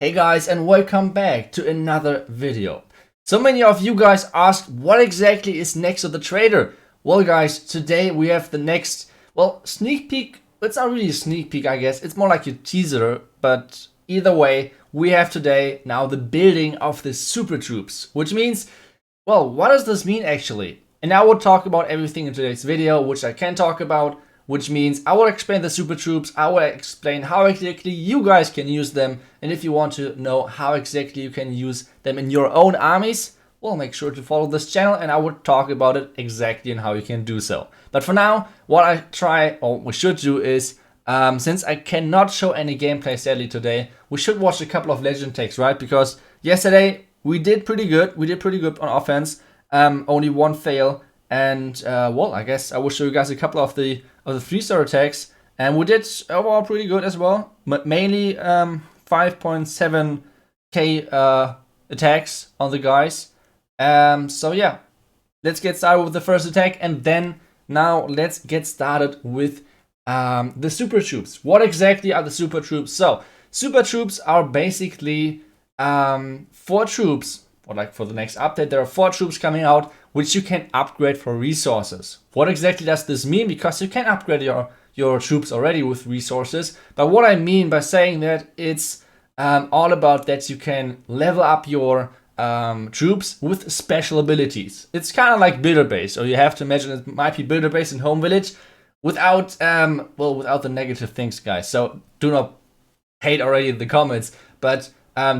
Hey guys, and welcome back to another video. So many of you guys asked what exactly is next of the trader. Well guys, today we have the next, sneak peek. It's not really a sneak peek, I guess. It's more like a teaser, but either way, we have today now the building of the super troops, which means, what does this mean actually? And I will talk about everything in today's video, which I can talk about, which means I will explain the super troops, I will explain how exactly you guys can use them, and if you want to know how exactly you can use them in your own armies, well, make sure to follow this channel and I will talk about it exactly and how you can do so. But for now, what I try, or we should do is, since I cannot show any gameplay sadly today, we should watch a couple of legend takes, right? Because yesterday we did pretty good, on offense, only one fail. And I guess I will show you guys a couple of the 3-star attacks, and we did overall pretty good as well. But mainly 5.7k attacks on the guys. So yeah, let's get started with the first attack, and then now let's get started with the super troops. What exactly are the super troops? So super troops are basically 4 troops. Or like for the next update, there are 4 troops coming out which you can upgrade for resources. What exactly does this mean? Because you can upgrade your troops already with resources. But what I mean by saying that, it's all about that you can level up your troops with special abilities. It's kind of like builder base, or you have to imagine it might be builder base in home village without without the negative things, guys. So do not hate already in the comments, but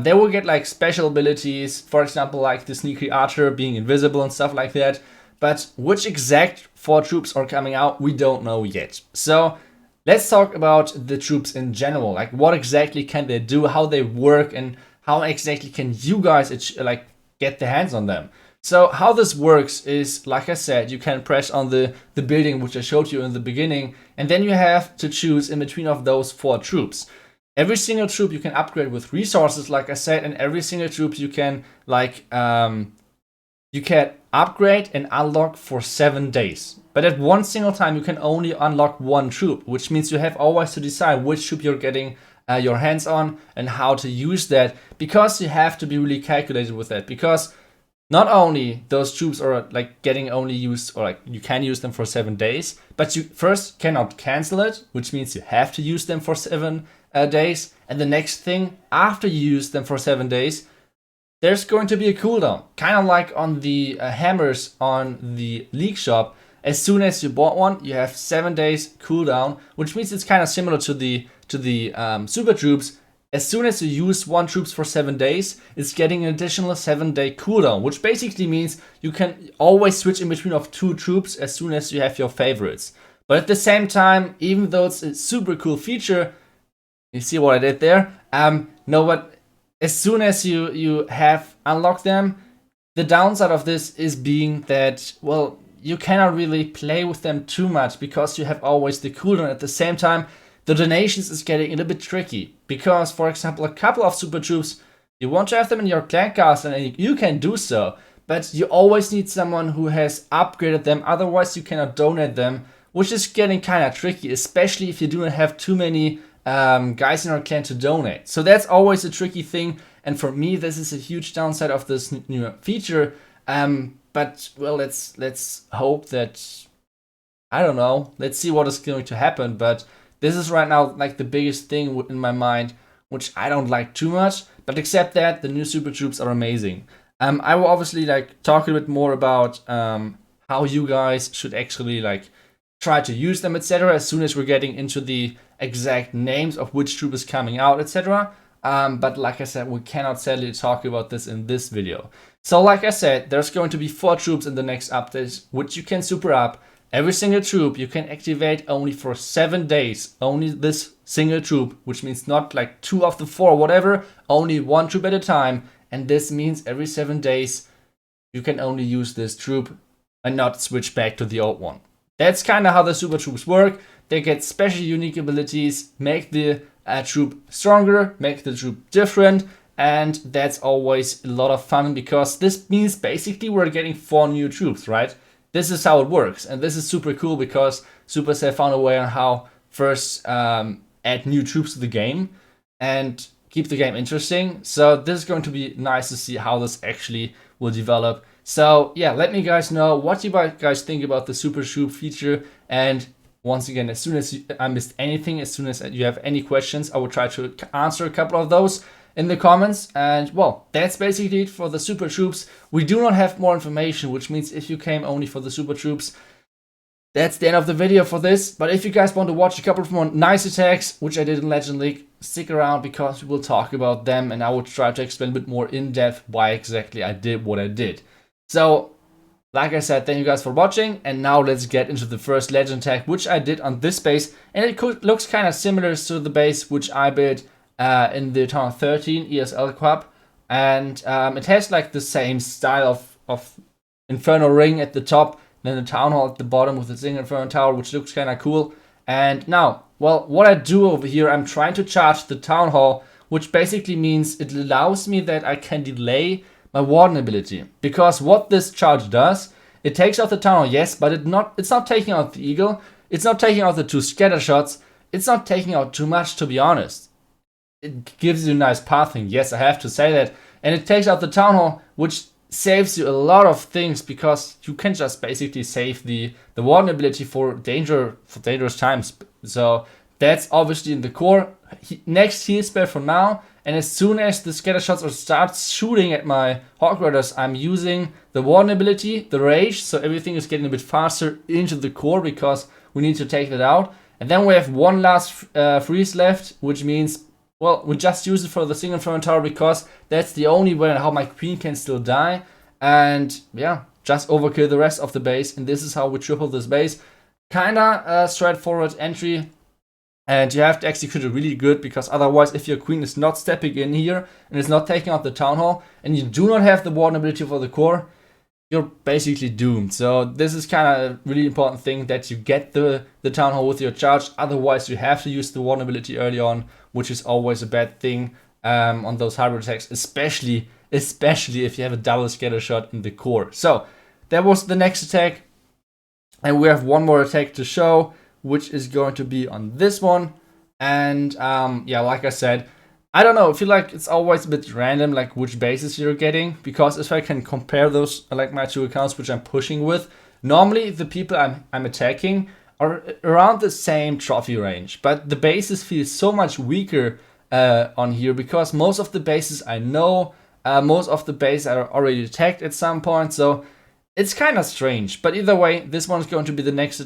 they will get like special abilities, for example, like the sneaky archer being invisible and stuff like that. But which exact 4 troops are coming out, we don't know yet. So let's talk about the troops in general. Like what exactly can they do, how they work, and how exactly can you guys get the hands on them. So how this works is, like I said, you can press on the building which I showed you in the beginning, and then you have to choose in between of those 4 troops. Every single troop you can upgrade with resources, like I said, and every single troop you can upgrade and unlock for 7 days. But at one single time you can only unlock 1 troop, which means you have always to decide which troop you're getting your hands on and how to use that, because you have to be really calculated with that. Because not only those troops are getting only used, or you can use them for 7 days, but you first cannot cancel it, which means you have to use them for 7 days. And the next thing, after you use them for 7 days, there's going to be a cooldown, kind of like on the hammers on the League shop. As soon as you bought one, you have 7 days cooldown, which means it's kind of similar to the super troops. As soon as you use 1 troops for 7 days, it's getting an additional 7-day cooldown, which basically means you can always switch in between of 2 troops as soon as you have your favorites. But at the same time, even though it's a super cool feature, you see what I did there? But as soon as you have unlocked them, the downside of this is being that, you cannot really play with them too much because you have always the cooldown. At the same time, the donations is getting a little bit tricky because, for example, a couple of super troops, you want to have them in your clan castle and you can do so, but you always need someone who has upgraded them, otherwise you cannot donate them, which is getting kind of tricky, especially if you do not have too many guys in our clan to donate. So that's always a tricky thing, and for me this is a huge downside of this new feature. But let's hope that, I don't know, let's see what is going to happen. But this is right now the biggest thing in my mind, which I don't like too much. But except that, the new super troops are amazing. I will obviously talk a bit more about how you guys should actually try to use them, etc. as soon as we're getting into the exact names of which troop is coming out, etc. But like I said, we cannot sadly talk about this in this video. So like I said, there's going to be 4 troops in the next update, which you can super up. Every single troop you can activate only for 7 days. Only this single troop, which means not 2 of the 4 or whatever, only 1 troop at a time. And this means every 7 days you can only use this troop and not switch back to the old one. That's kind of how the super troops work. They get special unique abilities, make the troop stronger, make the troop different, and that's always a lot of fun because this means basically we're getting 4 new troops, right? This is how it works, and this is super cool because Supercell found a way on how first add new troops to the game, and keep the game interesting. So this is going to be nice to see how this actually will develop. So yeah, let me guys know what you guys think about the Super Troop feature. And once again, as soon as I missed anything, as soon as you have any questions, I will try to answer a couple of those in the comments. And well, that's basically it for the Super Troops. We do not have more information, which means if you came only for the Super Troops, that's the end of the video for this. But if you guys want to watch a couple of more nice attacks, which I did in Legend League, stick around because we will talk about them and I will try to explain a bit more in depth why exactly I did what I did. So, like I said, thank you guys for watching, and now let's get into the first Legend attack, which I did on this base, and it looks kind of similar to the base which I built in the Town 13 ESL Cup, and it has like the same style of Inferno Ring at the top, then the Town Hall at the bottom with the single Inferno Tower, which looks kind of cool. And now, well, what I do over here, I'm trying to charge the Town Hall, which basically means it allows me that I can delay my Warden ability. Because what this charge does, it takes out the Town Hall, yes, but it's not taking out the Eagle, it's not taking out the 2 scatter shots, it's not taking out too much, to be honest. It gives you nice pathing, yes, I have to say that. And it takes out the Town Hall, which saves you a lot of things, because you can just basically save the Warden ability for dangerous times. So that's obviously in the core. Next heal spell for now, and as soon as the scatter shots start shooting at my Hawk Riders, I'm using the Warden ability, the Rage, so everything is getting a bit faster into the core because we need to take that out. And then we have one last freeze left, which means, well, we just use it for the single Inferno Tower because that's the only way how my Queen can still die. And yeah, just overkill the rest of the base, and this is how we triple this base. Kinda straightforward entry. And you have to execute it really good, because otherwise, if your Queen is not stepping in here and is not taking out the Town Hall, and you do not have the Warden ability for the core, you're basically doomed. So this is kind of a really important thing, that you get the Town Hall with your charge. Otherwise, you have to use the Warden ability early on, which is always a bad thing on those hybrid attacks, especially if you have a double scatter shot in the core. So that was the next attack, and we have one more attack to show, which is going to be on this one. And yeah, like I said, I don't know, I feel like it's always a bit random, like which bases you're getting, because if I can compare those, like my 2 accounts which I'm pushing with, normally the people I'm attacking are around the same trophy range, but the bases feel so much weaker on here, because most of the bases I know, most of the bases are already attacked at some point, so it's kind of strange. But either way, this one's going to be the next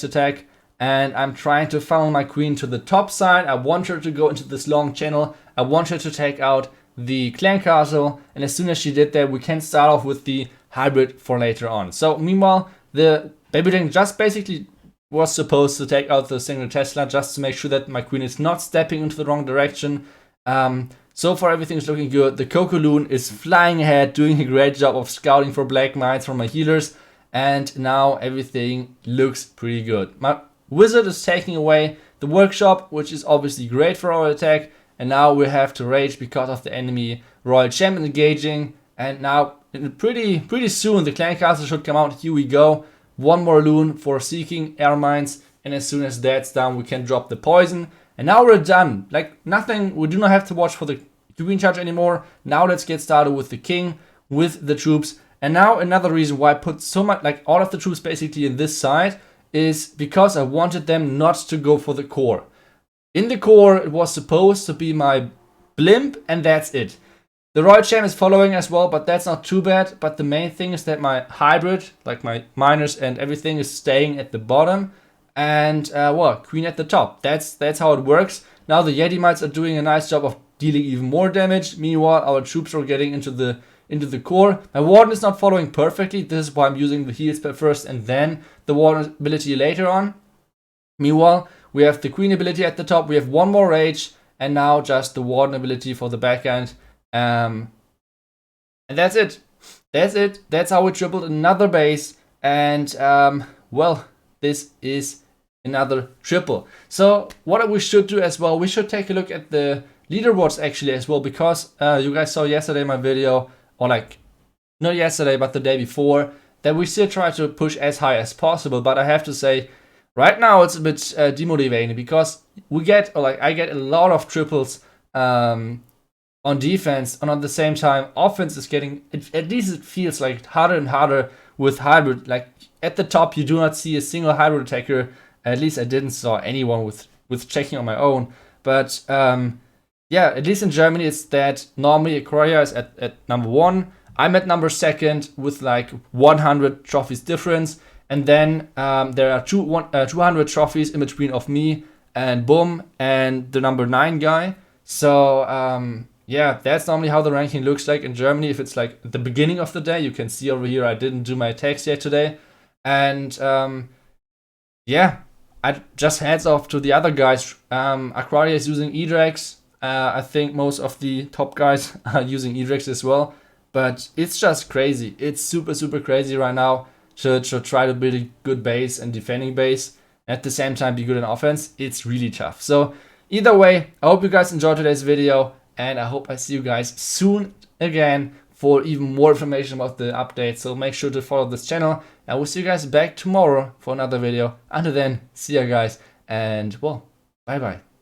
attack. And I'm trying to funnel my Queen to the top side. I want her to go into this long channel. I want her to take out the clan castle. And as soon as she did that, we can start off with the hybrid for later on. So meanwhile, the baby Dragon just basically was supposed to take out the single Tesla, just to make sure that my Queen is not stepping into the wrong direction. So far everything is looking good. The Coco-Loon is flying ahead, doing a great job of scouting for black mines from my healers. And now everything looks pretty good. My Wizard is taking away the workshop, which is obviously great for our attack. And now we have to rage because of the enemy Royal Champion engaging. And now pretty soon the clan castle should come out. Here we go. One more loon for seeking air mines. And as soon as that's done, we can drop the poison. And now we're done. Like nothing, we do not have to watch for the Queen charge anymore. Now let's get started with the king, with the troops. And now another reason why I put so much, like all of the troops basically in this side, is because I wanted them not to go for the core. In the core, it was supposed to be my blimp, and that's it. The Royal Champ is following as well, but that's not too bad. But the main thing is that my hybrid, like my miners and everything, is staying at the bottom. And, well, Queen at the top. That's how it works. Now the Yeti Mites are doing a nice job of dealing even more damage. Meanwhile, our troops are getting into the core. My Warden is not following perfectly. This is why I'm using the heal spell first and then the Warden ability later on. Meanwhile, we have the Queen ability at the top. We have one more Rage, and now just the Warden ability for the backhand. And that's it. That's how we tripled another base. And, well, this is another triple. So what we should do as well, we should take a look at the leaderboards actually as well, because you guys saw yesterday my video, or like not yesterday but the day before, that we still try to push as high as possible. But I have to say right now it's a bit demotivating, because I get a lot of triples on defense, and at the same time, offense is getting, at least it feels like harder and harder with hybrid. Like at the top, you do not see a single hybrid attacker. At least I didn't saw anyone with checking on my own. But yeah, at least in Germany, it's that normally Aquaria is at number 1. I'm at number 2 with like 100 trophies difference. And then there are 200 trophies in between of me and Boom and the number 9 guy. So yeah, that's normally how the ranking looks like in Germany. If it's like at the beginning of the day, you can see over here I didn't do my attacks yet today. And yeah, I just heads off to the other guys. Aquaria is using E-Drax. I think most of the top guys are using E-Drax as well. But it's just crazy. It's super, super crazy right now to try to build a good base and defending base. At the same time, be good in offense. It's really tough. So either way, I hope you guys enjoyed today's video. And I hope I see you guys soon again for even more information about the update. So make sure to follow this channel. I will see you guys back tomorrow for another video. Until then, see ya guys. And well, bye bye.